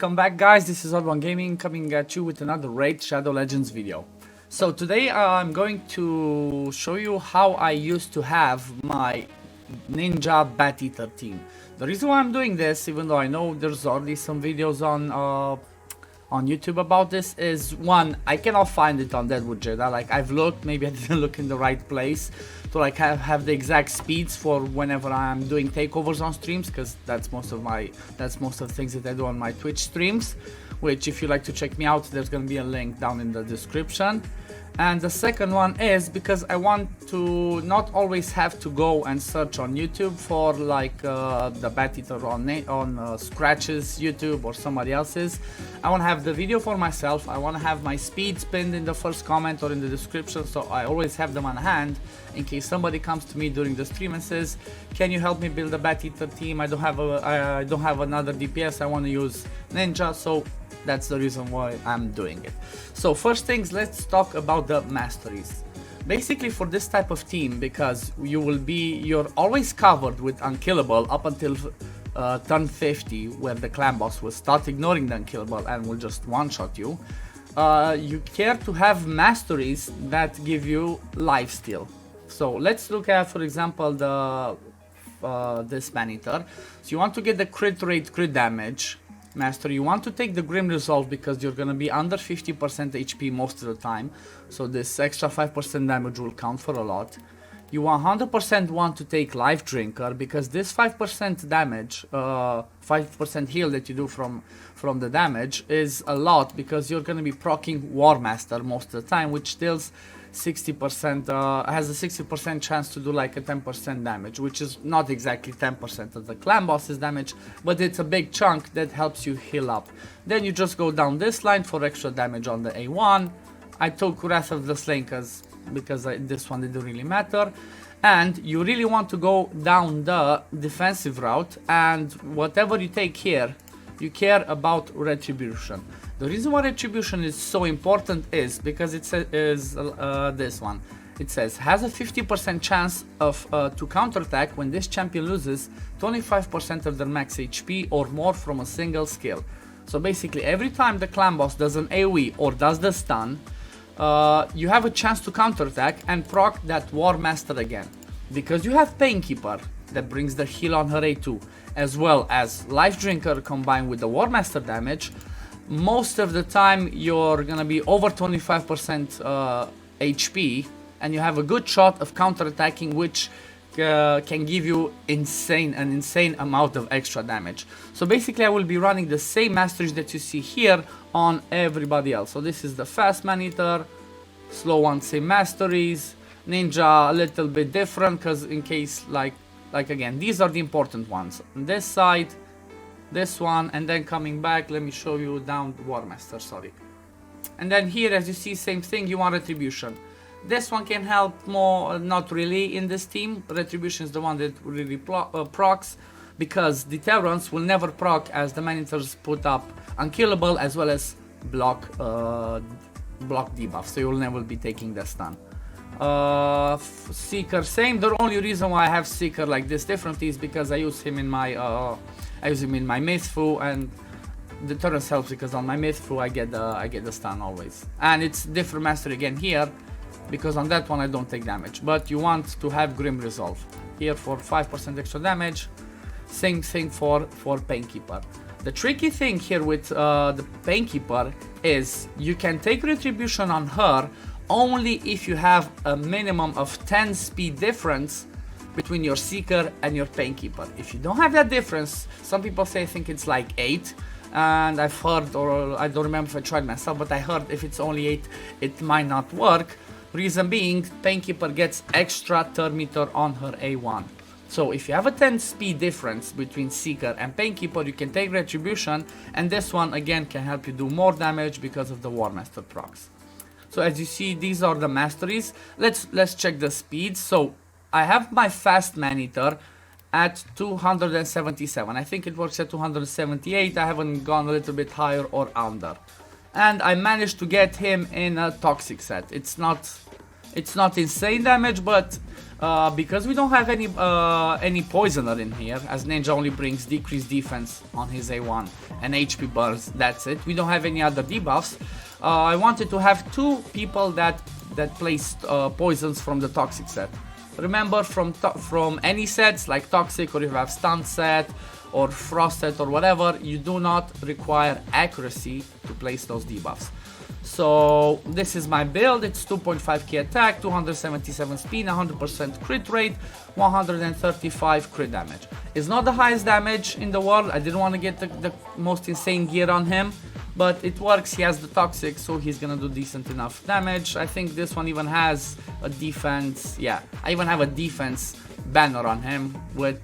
welcome back guys, this is OddOneGaming coming at you with another Raid Shadow Legends video. So today I'm going to show you how I used to have my Ninja Bateater team. The reason why I'm doing this, even though I know there's already some videos on YouTube about this, is one, I cannot find it on Deadwood Jedi. Like I've looked, maybe I didn't look in the right place to like have the exact speeds for whenever I'm doing takeovers on streams, because that's most of the things that I do on my Twitch streams, which if you like to check me out, there's gonna be a link down in the description. And the second one is because I want to not always have to go and search on YouTube for like the Bateater on Scratch's YouTube or somebody else's. I want to have the video for myself. I want to have my speeds pinned in the first comment or in the description, so I always have them on hand in case somebody comes to me during the stream and says, "Can you help me build a Bateater team? I don't have another DPS. I want to use Ninja." So that's the reason why I'm doing it. So first things, let's talk about the Masteries. Basically for this type of team, because you're always covered with unkillable up until turn 50, where the clan boss will start ignoring the unkillable and will just one-shot you. You care to have Masteries that give you lifesteal. So let's look at, for example, this Bateater. So you want to get the crit rate, crit damage mastery. You want to take the Grim Resolve because you're gonna be under 50% HP most of the time, so this extra 5% damage will count for a lot. You 100% want to take Life Drinker because this 5% damage, 5% heal that you do from the damage is a lot, because you're gonna be proccing War Master most of the time, which deals 60%, has a 60% chance to do like a 10% damage, which is not exactly 10% of the clan boss's damage, but it's a big chunk that helps you heal up. Then you just go down this line for extra damage on the A1. I took Wrath of the Slain because this one didn't really matter. And you really want to go down the defensive route, and whatever you take here, you care about Retribution. The reason why Retribution is so important is because it says this one. It says has a 50% chance of to counterattack when this champion loses 25% of their max HP or more from a single skill. So basically every time the clan boss does an AoE or does the stun, you have a chance to counterattack and proc that War Master again. Because you have Painkeeper that brings the heal on her A2, as well as Life Drinker combined with the War Master damage, most of the time you're gonna be over 25% HP, and you have a good shot of counterattacking, which can give you an insane amount of extra damage. So basically I will be running the same masteries that you see here on everybody else. So this is the fast Bateater, slow one, same masteries, Ninja a little bit different, because in case like again, these are the important ones. On this side, this one, and then coming back, let me show you down War Master, sorry. And then here, as you see, same thing, you want Retribution. This one can help more, not really in this team. Retribution is the one that really procs, because the Terrans will never proc as the Bateaters put up Unkillable as well as block debuff, so you'll never be taking the stun. Seeker, same. The only reason why I have Seeker like this differently is because I use him in my Mythfu, and the Terrans helps because on my Mythfu I get the stun always. And it's different mastery again here, because on that one I don't take damage. But you want to have Grim Resolve here for 5% extra damage. Same thing for Painkeeper. The tricky thing here with the Painkeeper is you can take Retribution on her only if you have a minimum of 10 speed difference between your Seeker and your Painkeeper. If you don't have that difference, some people say I think it's like 8, and I've heard, or I don't remember if I tried myself, but I heard if it's only 8 it might not work. Reason being, Painkeeper gets extra turn meter on her A1. So if you have a 10 speed difference between Seeker and Painkeeper, you can take Retribution, and this one again can help you do more damage because of the War Master procs. So as you see, these are the masteries. Let's check the speed. So I have my fast Bateater at 277. I think it works at 278. I haven't gone a little bit higher or under. And I managed to get him in a toxic set. It's not insane damage, but Because we don't have any poisoner in here, as Ninja only brings decreased defense on his A1 and HP burns, that's it. We don't have any other debuffs. I wanted to have two people that placed poisons from the Toxic set. Remember, from any sets like Toxic, or if you have Stun set or Frost set or whatever, you do not require accuracy to place those debuffs. So this is my build. It's 2.5k attack, 277 speed, 100% crit rate, 135 crit damage. It's not the highest damage in the world. I didn't want to get the most insane gear on him, but it works. He has the Toxic, so he's gonna do decent enough damage. I think this one even has a defense. Yeah, I even have a defense banner on him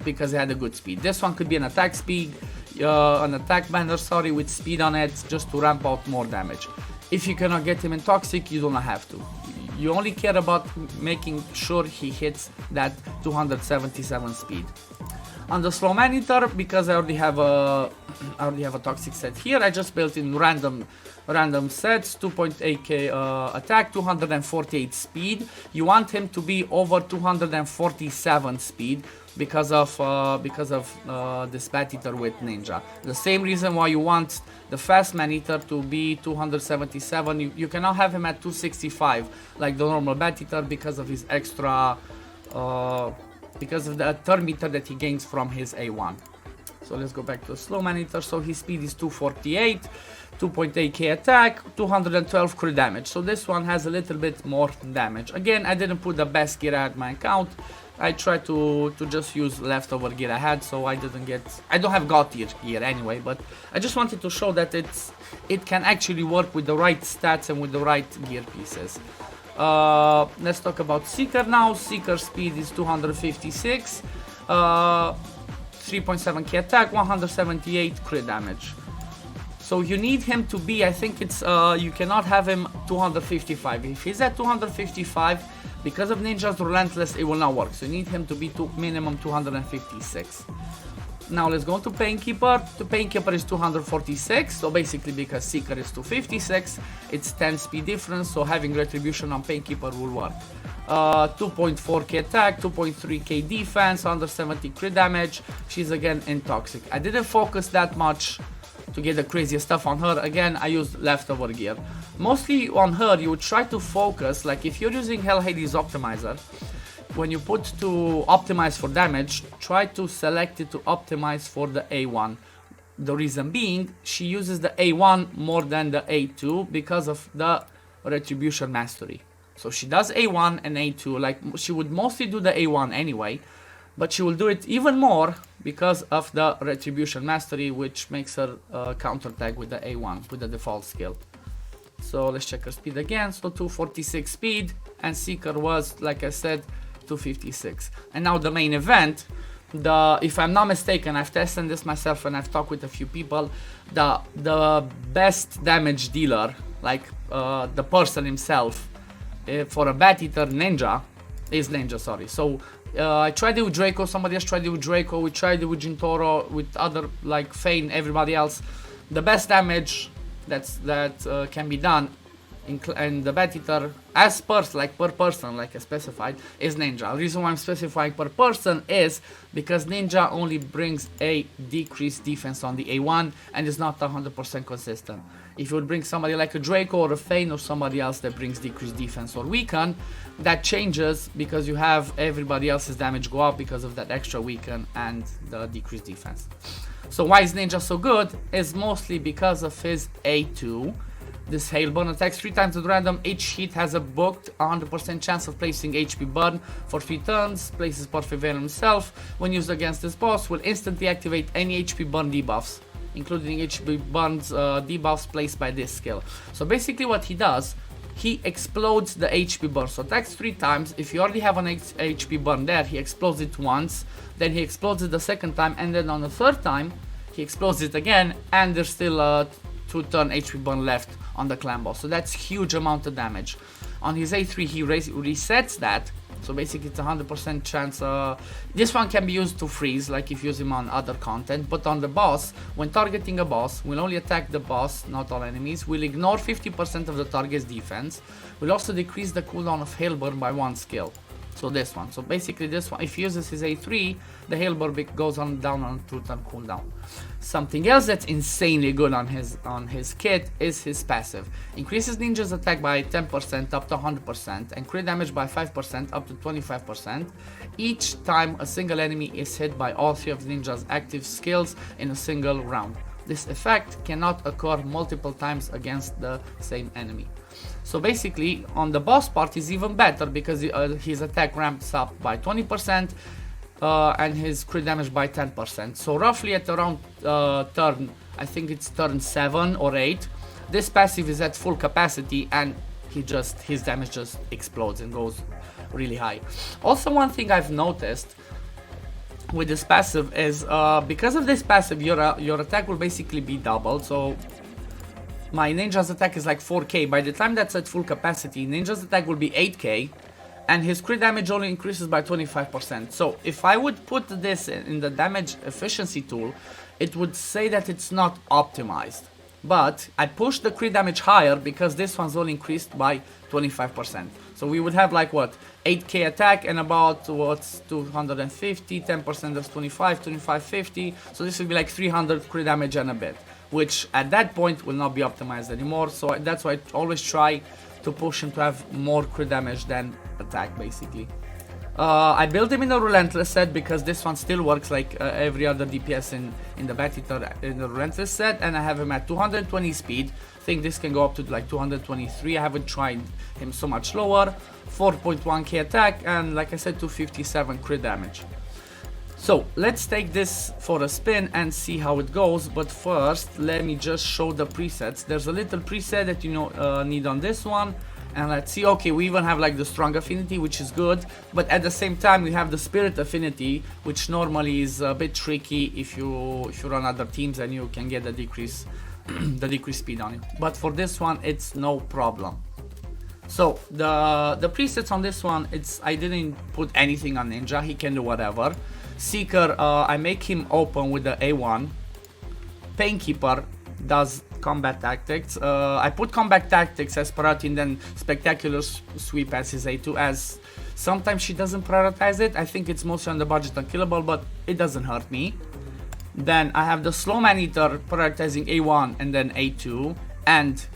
because he had a good speed. This one could be an attack speed, an attack banner, sorry, with speed on it, just to ramp out more damage. If you cannot get him in Toxic, you do not have to. You only care about making sure he hits that 277 speed. On the slow Maneater, because I already have a Toxic set here, I just built in random sets, 2.8k attack, 248 speed. You want him to be over 247 speed because of this Bateater with Ninja. The same reason why you want the fast Maneater to be 277. You cannot have him at 265 like the normal Bateater because of his extra because of the turn meter that he gains from his A1. So let's go back to the slow Maneater. So his speed is 248, 2.8k attack, 212 crit damage. So this one has a little bit more damage. Again, I didn't put the best gear I had in my account. I tried to just use leftover gear I had, so I don't have God tier gear anyway, but I just wanted to show that it can actually work with the right stats and with the right gear pieces. Let's talk about Seeker now. Seeker speed is 256, 3.7k attack, 178 crit damage. So you need him to be, I think it's, you cannot have him 255. If he's at 255, because of Ninja's Relentless, it will not work. So you need him to be minimum 256. Now let's go to Painkeeper. The Painkeeper is 246, so basically because Seeker is 256, it's 10 speed difference, so having Retribution on Painkeeper will work. 2.4k attack, 2.3k defense, 170 crit damage. She's again in Toxic. I didn't focus that much to get the craziest stuff on her. Again, I used leftover gear. Mostly on her, you would try to focus, like if you're using Hell Hades Optimizer, when you put to optimize for damage, try to select it to optimize for the A1. The reason being, she uses the A1 more than the A2 because of the Retribution Mastery. So she does A1 and A2, like she would mostly do the A1 anyway, but she will do it even more because of the Retribution Mastery, which makes her counterattack with the A1, with the default skill. So let's check her speed again. So 246 speed, and Seeker was, like I said, 256. And now the main event, if I'm not mistaken, I've tested this myself and I've talked with a few people, the best damage dealer, like the person himself, for a Bateater Ninja, is Ninja, sorry. So I tried it with Draco, somebody else tried it with Draco, we tried it with Jintoro, with other, like Fane, everybody else. The best damage that can be done in the Bateater, as per person, like I specified, is Ninja. The reason why I'm specifying per person is because Ninja only brings a decreased defense on the A1 and is not 100% consistent. If you would bring somebody like a Draco or a Fane or somebody else that brings decreased defense or weaken, that changes because you have everybody else's damage go up because of that extra weaken and the decreased defense. So why is Ninja so good? Is mostly because of his A2. This hail burn attacks 3 times at random. Each hit has a booked 100% chance of placing HP burn for 3 turns. Places Perfect Veil himself. When used against this boss, will instantly activate any HP burn debuffs, including HP burns debuffs placed by this skill. So basically what he does, he explodes the HP burn. So attacks 3 times. If you already have an HP burn there, he explodes it once. Then he explodes it the second time. And then on the third time, he explodes it again. And there's still 2 turn HP burn left on the clan boss. So that's huge amount of damage. On his A3 he resets that, so basically it's 100% chance. This one can be used to freeze, like if you use him on other content, but on the boss, when targeting a boss, will only attack the boss, not all enemies, will ignore 50% of the target's defense, will also decrease the cooldown of Hailburn by 1 skill. So this one. So basically this one, if he uses his A3, the Hailbur goes on down on 2-turn cooldown. Something else that's insanely good on his kit is his passive. Increases ninja's attack by 10% up to 100% and crit damage by 5% up to 25% each time a single enemy is hit by all 3 of the ninja's active skills in a single round. This effect cannot occur multiple times against the same enemy. So basically on the boss part is even better because his attack ramps up by 20% and his crit damage by 10%. So roughly at around turn, I think it's turn 7 or 8, this passive is at full capacity and his damage just explodes and goes really high. Also, one thing I've noticed with this passive is because of this passive your attack will basically be doubled. So my ninja's attack is like 4k. By the time that's at full capacity, ninja's attack will be 8k and his crit damage only increases by 25%. So if I would put this in the damage efficiency tool, it would say that it's not optimized. But I pushed the crit damage higher because this one's only increased by 25%. So we would have like what, 8k attack and about what's 250, 10% that's 25, 50. So this would be like 300 crit damage and a bit, which at that point will not be optimized anymore. So that's why I always try to push him to have more crit damage than attack basically. I built him in a Relentless set because this one still works like every other DPS in the Bateater in the Relentless set, and I have him at 220 speed. I think this can go up to like 223. I haven't tried him so much lower. 4.1k attack and like I said 257 crit damage. So let's take this for a spin and see how it goes, but first let me just show the presets. There's a little preset that you need on this one. And let's see, okay, we even have like the strong affinity, which is good, but at the same time we have the spirit affinity, which normally is a bit tricky if you run other teams and you can get the decrease speed on it. But for this one it's no problem. So the presets on this one, I didn't put anything on ninja, he can do whatever. Seeker, I make him open with the A1. Painkeeper does combat tactics. I put combat tactics as priority and then spectacular sweep as his A2, as sometimes she doesn't prioritize it. I think it's mostly on the budget unkillable, but it doesn't hurt me. Then I have the slow man-eater prioritizing A1 and then A2, and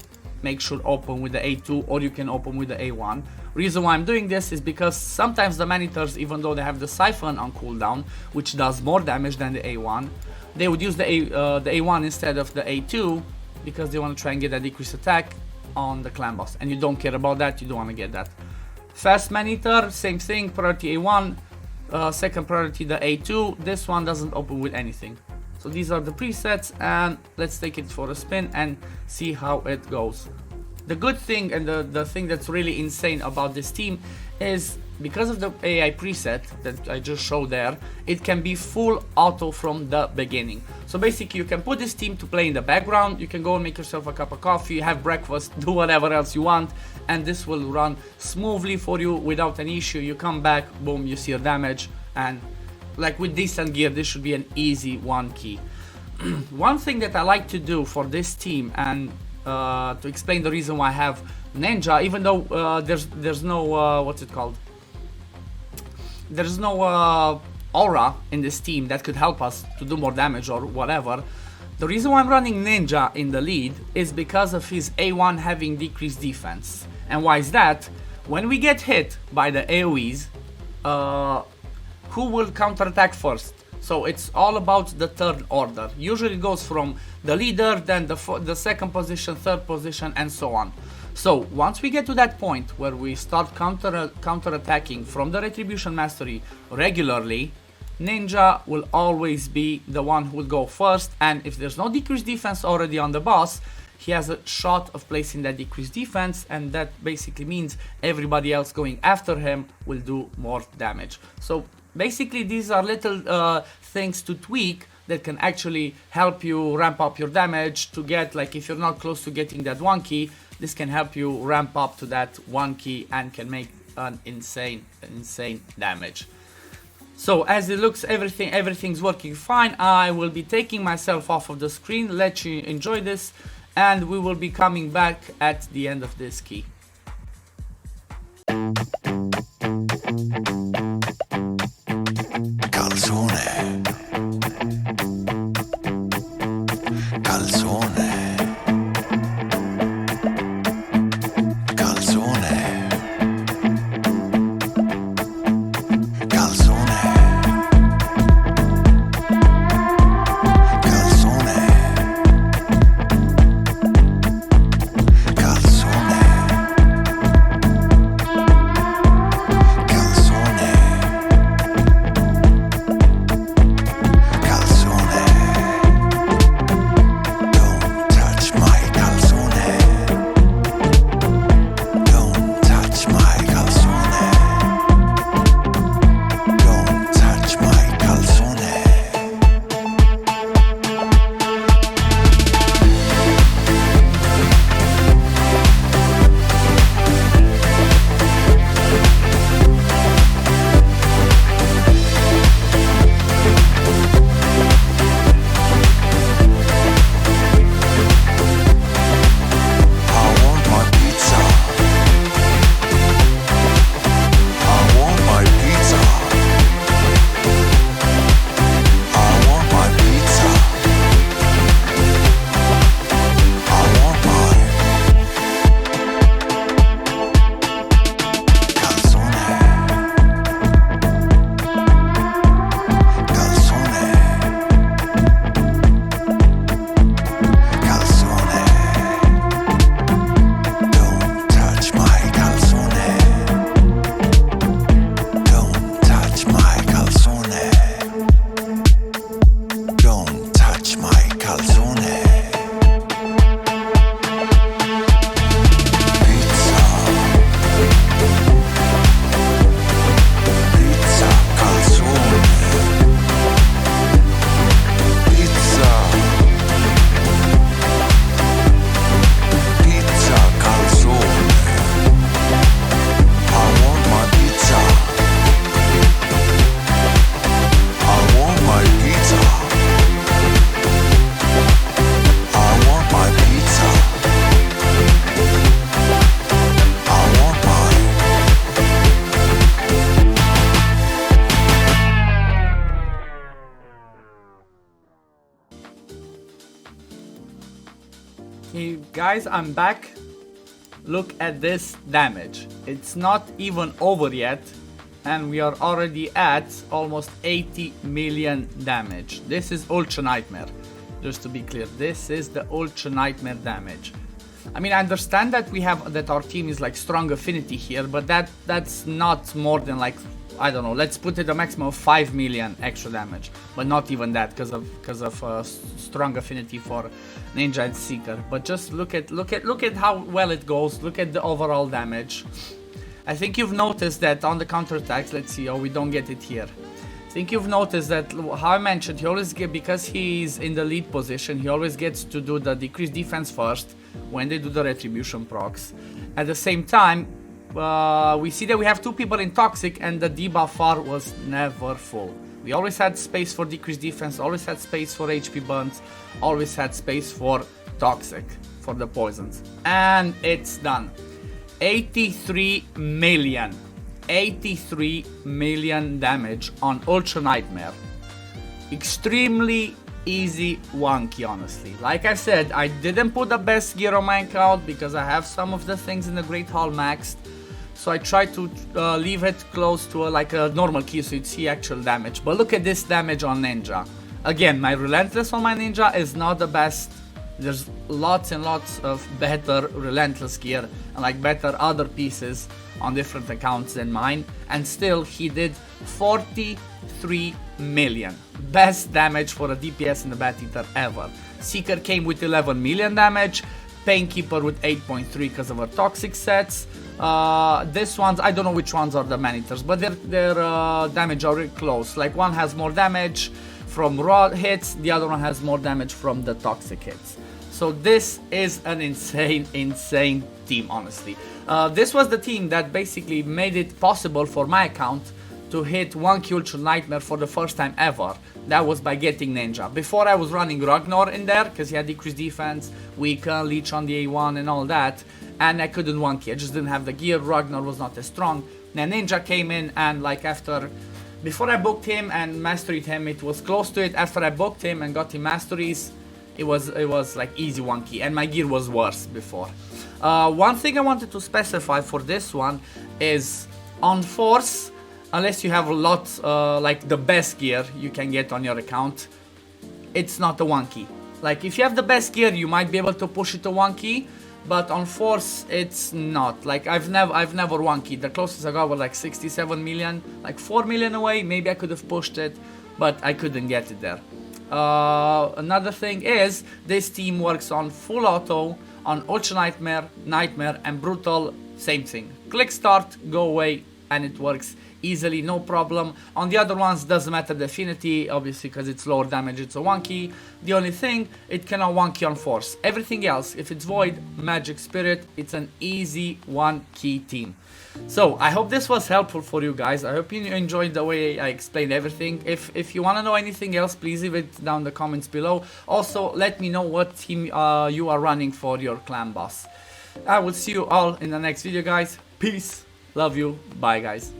make sure open with the A2, or you can open with the A1. Reason why I'm doing this is because sometimes the man-eaters, even though they have the siphon on cooldown, which does more damage than the A1, they would use the A1 instead of the A2 because they want to try and get a decreased attack on the clan boss, and you don't care about that, you don't want to get that. Fast man-eater, same thing, priority A1, second priority the A2. This one doesn't open with anything. So these are the presets, and let's take it for a spin and see how it goes. The good thing and the thing that's really insane about this team is because of the AI preset that I just showed there, it can be full auto from the beginning. So basically you can put this team to play in the background, you can go and make yourself a cup of coffee, have breakfast, do whatever else you want, and this will run smoothly for you without an issue. You come back, boom, you see your damage, and like with decent gear, this should be an easy 1 key. One thing that I like to do for this team, and to explain the reason why I have Ninja, even though there's no what's it called? There's no aura in this team that could help us to do more damage or whatever. The reason why I'm running Ninja in the lead is because of his A1 having decreased defense. And why is that? When we get hit by the AoEs, who will counterattack first? So it's all about the third order. Usually it goes from the leader, then the second position, third position, and so on. So once we get to that point where we start counter-attacking from the Retribution Mastery regularly, Ninja will always be the one who will go first, and if there's no decreased defense already on the boss, he has a shot of placing that decreased defense, and that basically means everybody else going after him will do more damage. So basically these are little things to tweak that can actually help you ramp up your damage to get, like, if you're not close to getting that 1 key, this can help you ramp up to that 1 key and can make an insane damage. So as it looks, everything's working fine. I will be taking myself off of the screen, let you enjoy this, and we will be coming back at the end of this key. Guys, I'm back. Look at this damage. It's not even over yet, and we are already at almost 80 million damage. This is Ultra Nightmare. Just to be clear, this is the Ultra Nightmare damage. I mean, I understand that our team is like strong affinity here, but that's not more than like, I don't know, let's put it a maximum of 5 million extra damage, but not even that because of strong affinity for Ninja and Seeker. But just look at how well it goes. Look at the overall damage. I think you've noticed that on the counterattacks, let's see, oh, we don't get it here. I think you've noticed that, how I mentioned, he always because he's in the lead position, he always gets to do the decreased defense first when they do the retribution procs. At the same time, we see that we have two people in Toxic and the debuff bar was never full. We always had space for decreased defense, always had space for HP burns, always had space for Toxic, for the poisons. And it's done. 83 million damage on Ultra Nightmare. Extremely easy wonky, honestly. Like I said, I didn't put the best gear on my account because I have some of the things in the Great Hall maxed. So I tried to leave it close to like a normal key so you'd see actual damage. But look at this damage on Ninja. Again, my Relentless on my Ninja is not the best. There's lots and lots of better Relentless gear and like better other pieces on different accounts than mine. And still, he did 43 million. Best damage for a DPS in the Bateater ever. Seeker came with 11 million damage. Painkeeper with 8.3 because of our Toxic sets. This ones, I don't know which ones are the man-eaters, but their damage are really close. Like one has more damage from raw hits, the other one has more damage from the Toxic hits. So this is an insane team, honestly. This was the team that basically made it possible for my account to hit 1 Ultra Nightmare for the first time ever. That was by getting Ninja. Before I was running Ragnar in there because he had decreased defense, weaken, leech on the A1 and all that, and I couldn't 1-key. I just didn't have the gear. Ragnar was not as strong. Then Ninja came in, and like before I booked him and masteried him, it was close to it. After I booked him and got him masteries, it was like easy 1-key, and my gear was worse before. One thing I wanted to specify for this one is on Force, unless you have a lot, like the best gear you can get on your account, it's not a 1-key. Like if you have the best gear, you might be able to push it to 1-key, but on Force it's not. Like I've never 1-keyed. The closest I got was like 67 million, like 4 million away. Maybe I could have pushed it, but I couldn't get it there. Another thing is this team works on full auto, on Ultra Nightmare, Nightmare, and Brutal. Same thing. Click start, go away, and it works easily, no problem. On the other ones, doesn't matter the affinity, obviously, because it's lower damage, it's a 1-key. The only thing, it cannot 1-key on Force. Everything else, if it's Void, Magic, Spirit, it's an easy 1-key team. So, I hope this was helpful for you guys. I hope you enjoyed the way I explained everything. If you want to know anything else, please leave it down in the comments below. Also, let me know what team you are running for your clan boss. I will see you all in the next video, guys. Peace. Love you. Bye, guys.